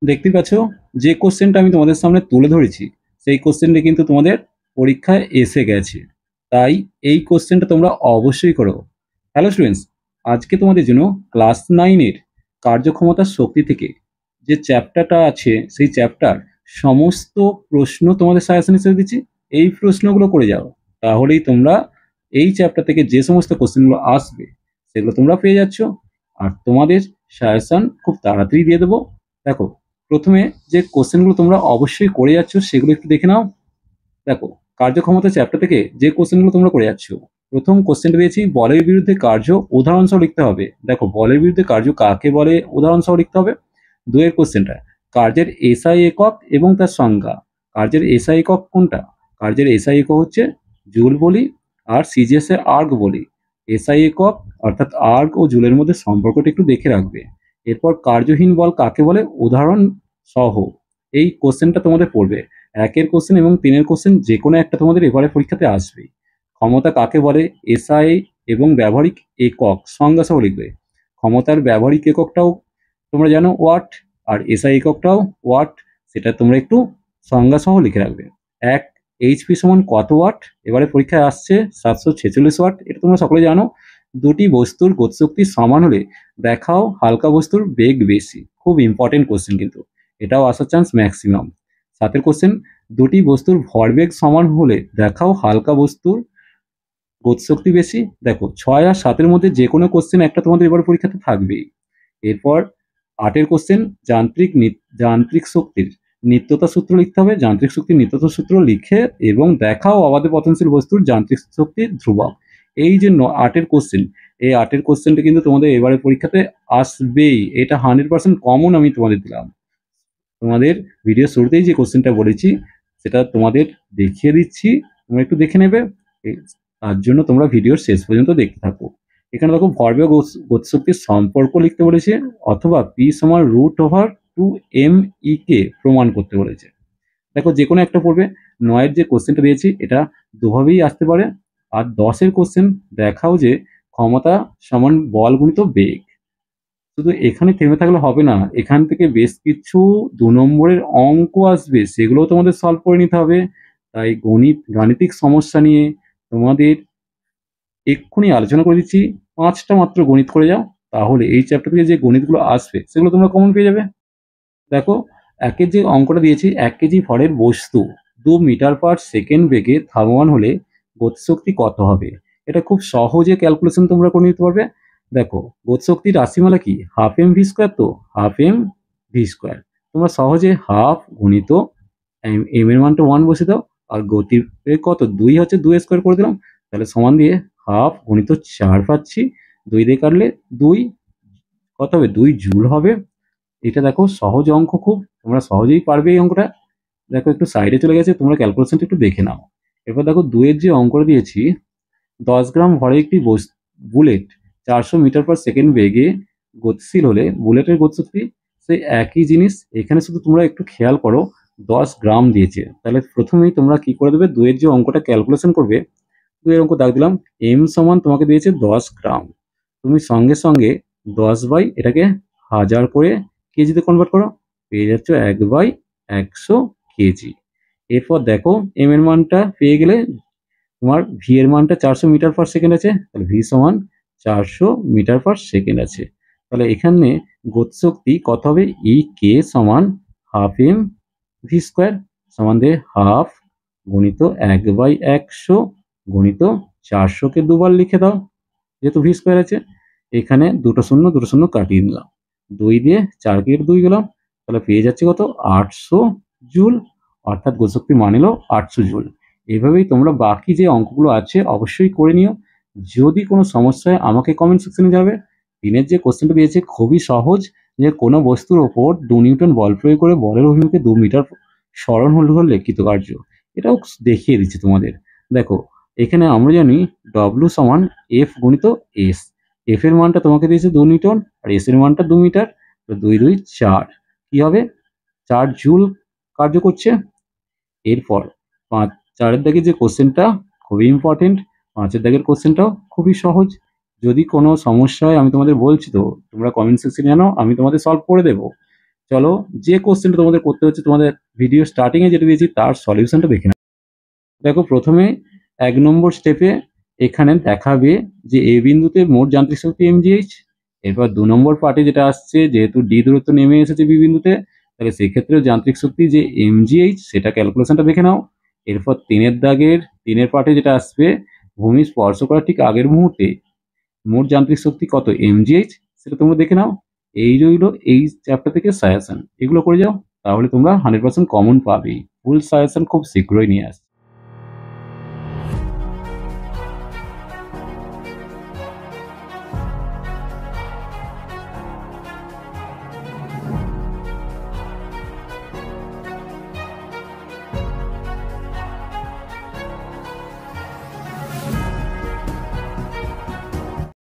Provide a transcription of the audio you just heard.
দেখতে পাচ্ছ যে কোশ্চেনটা আমি তোমাদের সামনে তুলে ধরেছি সেই কোশ্চেনটা কিন্তু তোমাদের পরীক্ষায় এসে গেছে। তাই এই কোশ্চেনটা তোমরা অবশ্যই করো। হ্যালো স্টুডেন্টস, আজকে তোমাদের জন্য ক্লাস 9-এর কার্যক্ষমতার শক্তি থেকে যে চ্যাপ্টারটা আছে সেই চ্যাপ্টার সমস্ত প্রশ্ন তোমাদের সাজেশন হিসেবে দিচ্ছি। এই প্রশ্নগুলো করে যাও, তাহলেই তোমরা এই চ্যাপ্টার থেকে যে সমস্ত কোশ্চেনগুলো আসবে সেগুলো তোমরা পেয়ে যাচ্ছ। আর তোমাদের সাজেশন খুব তাড়াতাড়ি দিয়ে দেবো। দেখো, প্রথমে যে কোশ্চেনগুলো তোমরা অবশ্যই করে যাচ্ছ সেগুলো একটু দেখে নাও। দেখো, কার্যক্ষমতা চ্যাপ্টার থেকে যে কোশ্চেনগুলো তোমরা করে যাচ্ছ, প্রথম কোশ্চেনটা দিয়েছি বলের বিরুদ্ধে কার্য উদাহরণ সহ লিখতে হবে। দেখো, বলের বিরুদ্ধে কার্য কাকে বলে উদাহরণ সহ লিখতে হবে। দুয়ের কোশ্চেনটা কার্যের এসআই একক এবং তার সংজ্ঞা। কার্যের এসআই একক কোনটা? কার্যের এসআই একক হচ্ছে জুল বলি আর সিজিএস এর আর্গ বলি। এসআই একক অর্থাৎ আর্গ ও জুলের মধ্যে সম্পর্কটা একটু দেখে রাখবে। এরপর কার্যহীন বল কাকে বলে উদাহরণ সহ এই কোশ্চেনটা তোমাদের পড়বে। একের কোশ্চেন এবং তিনের কোশ্চেন যে কোনো একটা তোমাদের এবারে পরীক্ষাতে আসবে। ক্ষমতা কাকে বলে এসআই এবং ব্যবহারিক একক সংজ্ঞা সহ লিখবে। ক্ষমতার ব্যবহারিক এককটাও তোমরা জানো ওয়াট, আর এসআই এককটাও ওয়াট, সেটা তোমরা একটু সংজ্ঞা সহ লিখে রাখবে। এক এইচপি সমান কত ওয়াট? এবারে পরীক্ষায় আসছে 746 ওয়াট, এটা তোমরা সকলে জানো। দুটি বস্তুর গতিশক্তি সমান হলে দেখাও হালকা বস্তুর বেগ বেশি। খুব ইম্পর্টেন্ট কোশ্চেন, কিন্তু এটাও আসার চান্স ম্যাক্সিমাম। সাতের কোশ্চেন দুটি বস্তুর ভরবেগ সমান হলে দেখাও হালকা বস্তুর গতিশক্তি বেশি। দেখো, 6 আর 7-এর মধ্যে যে কোনো কোশ্চেন একটা তোমাদের এবার পরীক্ষাতে থাকবেই। এরপর 8-এর কোশ্চেন যান্ত্রিক শক্তির নিত্যতা সূত্র লিখতে হবে। যান্ত্রিক শক্তির নিত্যতা সূত্র লিখে এবং দেখাও অবাধে পতনশীল বস্তুর যান্ত্রিক শক্তির ধ্রুবক। এই যে 8-এর কোশ্চেন, এই 8-এর কোশ্চেনটা কিন্তু তোমাদের এবারে পরীক্ষাতে আসবেই। এটা 100% কমন আমি তোমাদের দিলাম। তোমাদের ভিডিও শুরুতেই যে কোশ্চেনটা বলেছি সেটা তোমাদের দেখিয়ে দিচ্ছি, তোমরা একটু দেখে নেবে। তার জন্য তোমরা ভিডিওর শেষ পর্যন্ত দেখতে থাকো। এখানে দেখো, ভরবেগ ও গতিশক্তির সম্পর্ক লিখতে বলেছে, অথবা পি সমান √2m কে প্রমাণ করতে বলেছে। দেখো, যে কোনো একটা পড়বে। 9-এর যে কোশ্চেনটা দিয়েছি এটা দুভাবেই আসতে পারে। আর 10-এর কোশ্চেন দেখাও যে ক্ষমতা সমান বল গুণিত বেগ। শুধু এখানে থেমে থাকলে হবে না, এখান থেকে বেশ কিছু 2 নম্বরের অঙ্ক আসবে, সেগুলোও তোমাদের সলভ করে নিতে হবে। তাই গাণিতিক সমস্যা নিয়ে তোমাদের এক্ষুনি আলোচনা করে দিচ্ছি। 5টা মাত্র গণিত করে যাও, তাহলে এই চ্যাপ্টার থেকে যে গণিতগুলো আসবে সেগুলো তোমরা কমন পেয়ে যাবে। দেখো, একের যে অঙ্কটা দিয়েছি, 1 কেজি ভরের বস্তু 2 মিটার/সেকেন্ড বেগে ধাবমান হলে গতিশক্তি কত হবে? এটা খুব সহজে ক্যালকুলেশন তোমরা করে নিতে পারবে। দেখো, গতিশক্তির রাশিমালা কি? Half M V square. তো হাফ এম ভি স্কোয়ার তোমরা সহজে হাফ গুণিত এম এর মানটা 1 বসে দাও, আর গতির বেগ কত? 2 হচ্ছে, 2 স্কোয়ার করে দিলাম, তাহলে সমান দিয়ে হাফ গুণিত 4 পাচ্ছি। 2 দিয়ে কাটলে 2, কত হবে? 2 জুল হবে। এটা দেখো সহজ অঙ্ক, খুব তোমরা সহজেই পারবে এই অঙ্কটা। দেখো, একটু সাইডে চলে গেছে, তোমরা ক্যালকুলেশনটা একটু দেখে নাও। এরপর দেখো, 2-এর যে অঙ্কটা দিয়েছি, 10 গ্রাম ভরে একটি বুলেট 400 মিটার/সেকেন্ড বেগে গতিশীল হলে বুলেটের গতিশক্তি সেই একই জিনিস। এখানে শুধু তোমরা একটু খেয়াল করো, 10 গ্রাম দিয়েছে, তাহলে প্রথমেই তোমরা কি করে দেবে, 2-এর যে অঙ্কটা ক্যালকুলেশন করবে, 2-এর অঙ্ক দাগ দিলাম। এম সমান তোমাকে দিয়েছে 10 গ্রাম, তুমি সঙ্গে সঙ্গে 10 বাই এটাকে 1000 করে কেজিতে কনভার্ট করো, পেয়ে যাচ্ছ 1/100 কেজি। এরপর দেখো, এম এর মানটা পেয়ে গেলে তোমার ভি এর মানটা 400 মিটার/সেকেন্ড আছে, তাহলে ভি সমান 400 মিটার/সেকেন্ড আছে। তাহলে এখানে গতিশক্তি কত হবে? ই কে সমান হাফ এম ভি স্কোয়ার, সমান দিয়ে হাফ গুণিত 1/100 গুণিত 400-কে দুবার লিখে দাও, যেহেতু ভি স্কোয়ার আছে। এখানে দুটো শূন্য দুটো শূন্য কাটিয়ে নিলাম, 2 দিয়ে 4 কে 2 গেলাম, তাহলে পেয়ে যাচ্ছে কত? 800 জুল। অর্থাৎ গতিশক্তির মান এলো 800 জুল। এভাবেই তোমরা বাকি যে অঙ্কগুলো আছে অবশ্যই করে নিও। যদি কোনো সমস্যা হয় আমাকে কমেন্ট সেকশনে জানাবে। 3-এর যে কোশ্চেনটা দিয়েছে খুবই সহজ, যে কোনো বস্তুর ওপর 2 নিউটন বল প্রয়োগ করে বলের অভিমুখে 2 মিটার সরণ হলে কৃতকার্য। এটাও দেখিয়ে দিচ্ছি তোমাদের। দেখো, এখানে আমরা জানি ডব্লিউ সমান এফ গুণিত এস। এফ এর মানটা তোমাকে দিয়েছে 2 নিউটন, আর এস এর মানটা 2 মিটার। 2 2 4, কি হবে? 4 জুল কার্য করছে। এরপর 4-এর দাগের যে কোশ্চেনটা খুবই ইম্পর্টেন্ট, 5-এর দাগের কোশ্চেনটাও খুবই সহজ। যদি কোনো সমস্যা হয় আমি তোমাদের বলছি, তো তোমরা কমেন্ট সেকশনে জানাও, আমি তোমাদের সলভ করে দেবো। চলো, যে কোশ্চেনটা তোমাদের করতে হচ্ছে তোমাদের ভিডিও স্টার্টিং এ যেটা দিয়েছি তার সলিউশনটা দেখে নাও। দেখো, প্রথমে 1 নম্বর স্টেপে এখানে দেখাবে যে এ বিন্দুতে মোট যান্ত্রিক শক্তি mgh। এরপর 2 নম্বর পার্টে যেটা আসছে, যেহেতু ডি দূরত্ব নেমে এসেছে বি বিন্দুতে, তাহলে সেক্ষেত্রেও যান্ত্রিক শক্তি যে mgh সেটা ক্যালকুলেশনটা দেখে নাও। এরপর 3-এর পার্টে যেটা আসবে, ভূমি স্পর্শ করার ঠিক আগের মুহূর্তে মোট যান্ত্রিক শক্তি কত mgh সেটা তোমরা দেখে নাও। এই রইলো এই চ্যাপ্টার থেকে সাজেশন, এগুলো করে যাও, তাহলে তোমরা 100% কমন পাবেই। ফুল সাজেশন খুব শীঘ্রই নিয়ে আসছে।